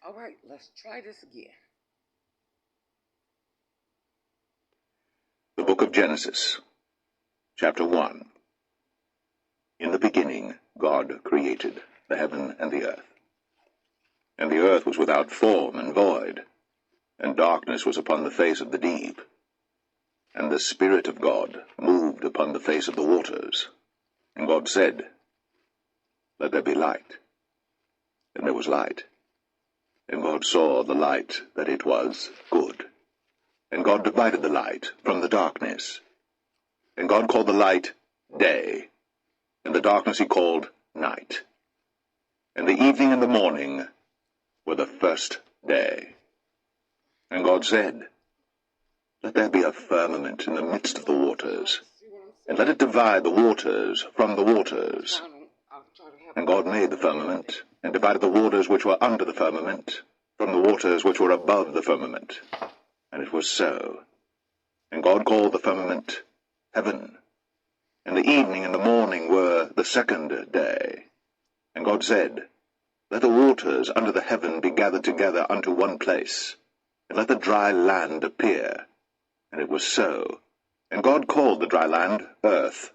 All right, let's try this again. The Book of Genesis, Chapter 1. In the beginning God created the heaven and the earth. And the earth was without form and void, and darkness was upon the face of the deep. And the Spirit of God moved upon the face of the waters. And God said, Let there be light. And there was light. And God saw the light that it was good. And God divided the light from the darkness. And God called the light day, and the darkness he called night. And the evening and the morning were the first day. And God said, Let there be a firmament in the midst of the waters, and let it divide the waters from the waters. And God made the firmament, and divided the waters which were under the firmament from the waters which were above the firmament. And it was so. And God called the firmament heaven. And the evening and the morning were the second day. And God said, Let the waters under the heaven be gathered together unto one place, and let the dry land appear. And it was so. And God called the dry land earth,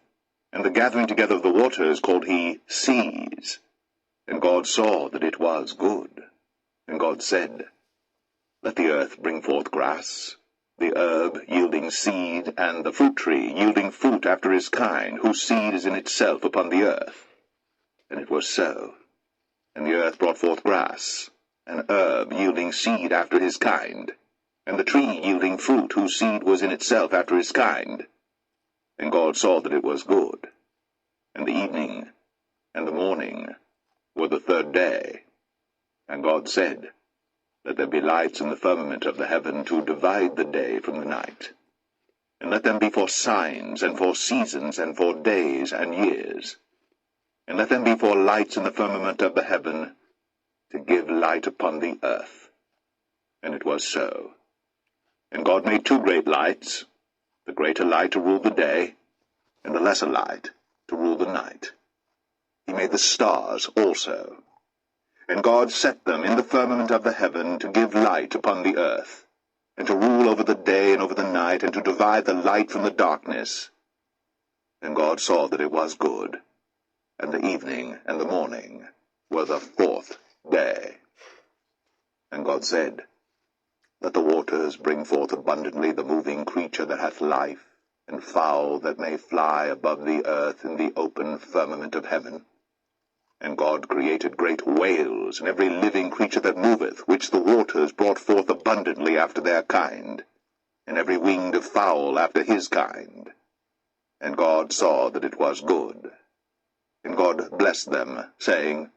and the gathering together of the waters called he seas. And God saw that it was good. And God said, Let the earth bring forth grass, the herb yielding seed, and the fruit tree yielding fruit after his kind, whose seed is in itself upon the earth. And it was so. And the earth brought forth grass, an herb yielding seed after his kind, and the tree yielding fruit, whose seed was in itself after his kind. And God saw that it was good. And the evening and the morning were the third day. And God said, Let there be lights in the firmament of the heaven to divide the day from the night. And let them be for signs, and for seasons, and for days and years. And let them be for lights in the firmament of the heaven, to give light upon the earth. And it was so. And God made two great lights, the greater light to rule the day, and the lesser light to rule the night. He made the stars also. And God set them in the firmament of the heaven to give light upon the earth, and to rule over the day and over the night, and to divide the light from the darkness. And God saw that it was good. And the evening and the morning were the fourth day. And God said, Let the waters bring forth abundantly the moving creature that hath life, and fowl that may fly above the earth in the open firmament of heaven. And God created great whales, and every living creature that moveth, which the waters brought forth abundantly after their kind, and every winged fowl after his kind. And God saw that it was good. And God blessed them, saying,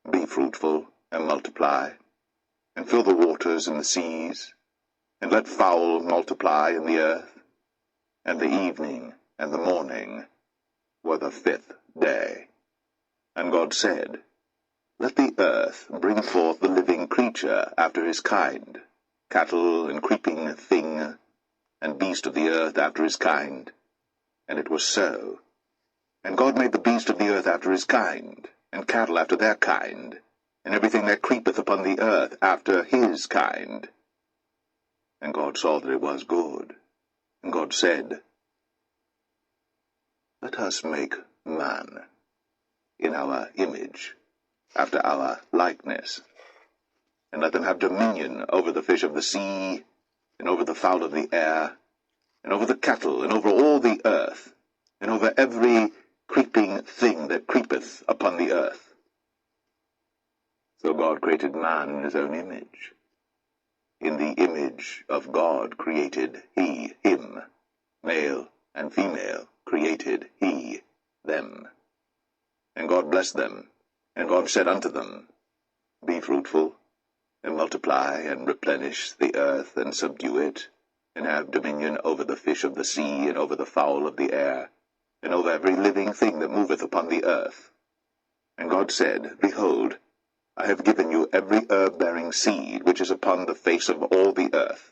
Be fruitful, and multiply, and fill the waters in the seas, and let fowl multiply in the earth. And the evening and the morning were the fifth day. And God said, Let the earth bring forth the living creature after his kind, cattle and creeping thing, and beast of the earth after his kind. And it was so. And God made the beast of the earth after his kind, and cattle after their kind, and everything that creepeth upon the earth after his kind. And God saw that it was good. And God said, Let us make man in our image, after our likeness, and let them have dominion over the fish of the sea, and over the fowl of the air, and over the cattle, and over all the earth, and over every creeping thing that creepeth upon the earth. So God created man in his own image. In the image of God created he him, male and female created he them. And God blessed them, and God said unto them, Be fruitful, and multiply, and replenish the earth, and subdue it, and have dominion over the fish of the sea, and over the fowl of the air, and over every living thing that moveth upon the earth. And God said, Behold, I have given you every herb-bearing seed which is upon the face of all the earth,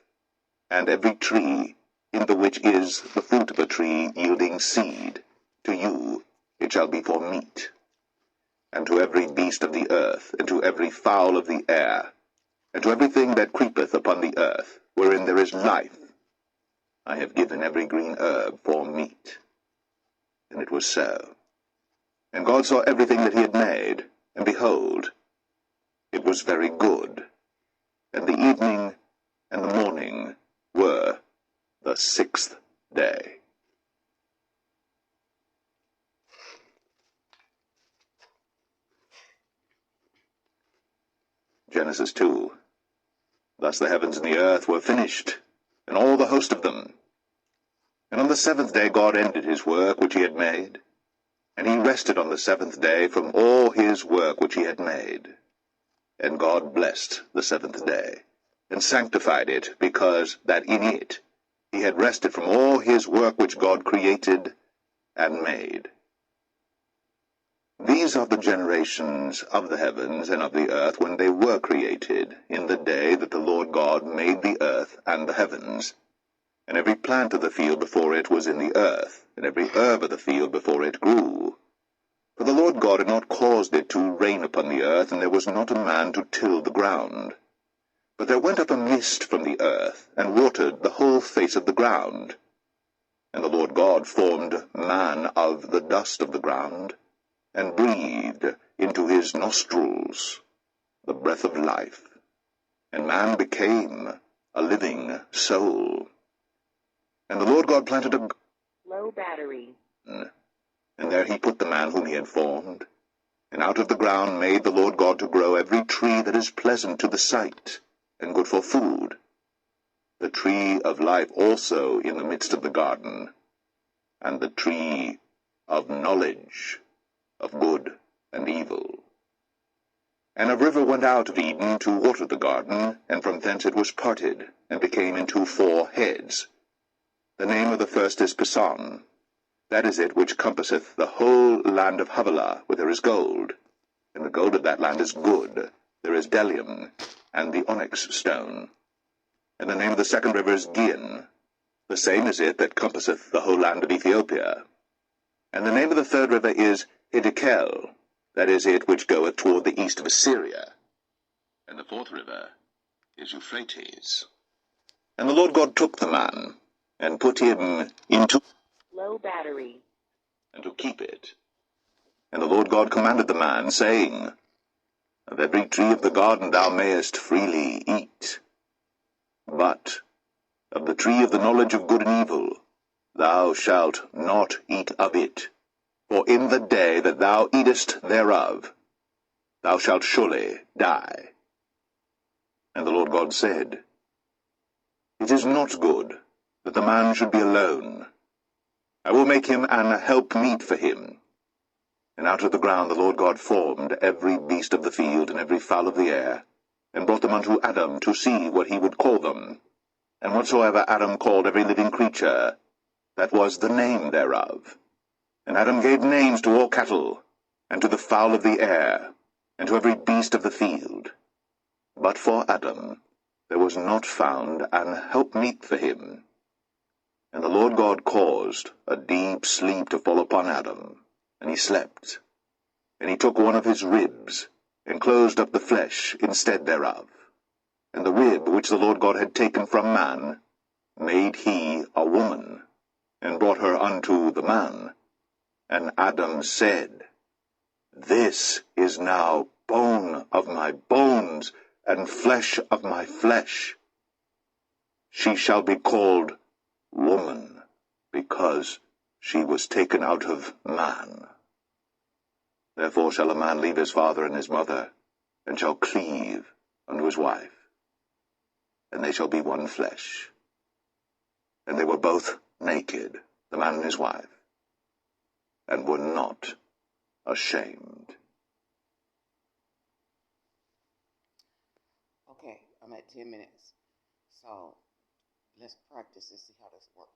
and every tree, in the which is the fruit of a tree yielding seed. To you it shall be for meat. And to every beast of the earth, and to every fowl of the air, and to everything that creepeth upon the earth, wherein there is life, I have given every green herb for meat. And it was so. And God saw everything that he had made, and behold, it was very good. And the evening and the morning were the sixth day. Genesis 2. Thus the heavens and the earth were finished, and all the host of them. And on the seventh day God ended his work which he had made, and he rested on the seventh day from all his work which he had made. And God blessed the seventh day, and sanctified it, because that in it he had rested from all his work which God created and made. These are the generations of the heavens and of the earth when they were created, in the day that the Lord God made the earth and the heavens. And every plant of the field before it was in the earth, and every herb of the field before it grew. For the Lord God had not caused it to rain upon the earth, and there was not a man to till the ground. But there went up a mist from the earth, and watered the whole face of the ground. And the Lord God formed man of the dust of the ground, and breathed into his nostrils the breath of life. And man became a living soul. And the Lord God planted a Low battery. and there he put the man whom he had formed. And out of the ground made the Lord God to grow every tree that is pleasant to the sight, and good for food. The tree of life also in the midst of the garden, and the tree of knowledge of good and evil. And a river went out of Eden to water the garden, and from thence it was parted, and became into 4 heads. The name of the first is Pison. That is it which compasseth the whole land of Havilah, where there is gold. And the gold of that land is good. There is bdellium, and the onyx stone. And the name of the second river is Gihon. The same is it that compasseth the whole land of Ethiopia. And the name of the third river is Hiddekel. That is it which goeth toward the east of Assyria. And the fourth river is Euphrates. And the Lord God took the man, and put him into Low battery. and to keep it. And the Lord God commanded the man, saying, Of every tree of the garden thou mayest freely eat, but of the tree of the knowledge of good and evil thou shalt not eat of it. For in the day that thou eatest thereof thou shalt surely die. And the Lord God said, It is not good that the man should be alone. I will make him an helpmeet for him. And out of the ground the Lord God formed every beast of the field and every fowl of the air, and brought them unto Adam to see what he would call them. And whatsoever Adam called every living creature, that was the name thereof. And Adam gave names to all cattle, and to the fowl of the air, and to every beast of the field. But for Adam there was not found an helpmeet for him. And the Lord God caused a deep sleep to fall upon Adam, and he slept. And he took one of his ribs, and closed up the flesh instead thereof. And the rib which the Lord God had taken from man made he a woman, and brought her unto the man. And Adam said, This is now bone of my bones, and flesh of my flesh. She shall be called woman, because she was taken out of man. Therefore shall a man leave his father and his mother, and shall cleave unto his wife, and they shall be one flesh. And they were both naked, the man and his wife, and were not ashamed. Okay, I'm at 10 minutes. So let's practice and see how this works.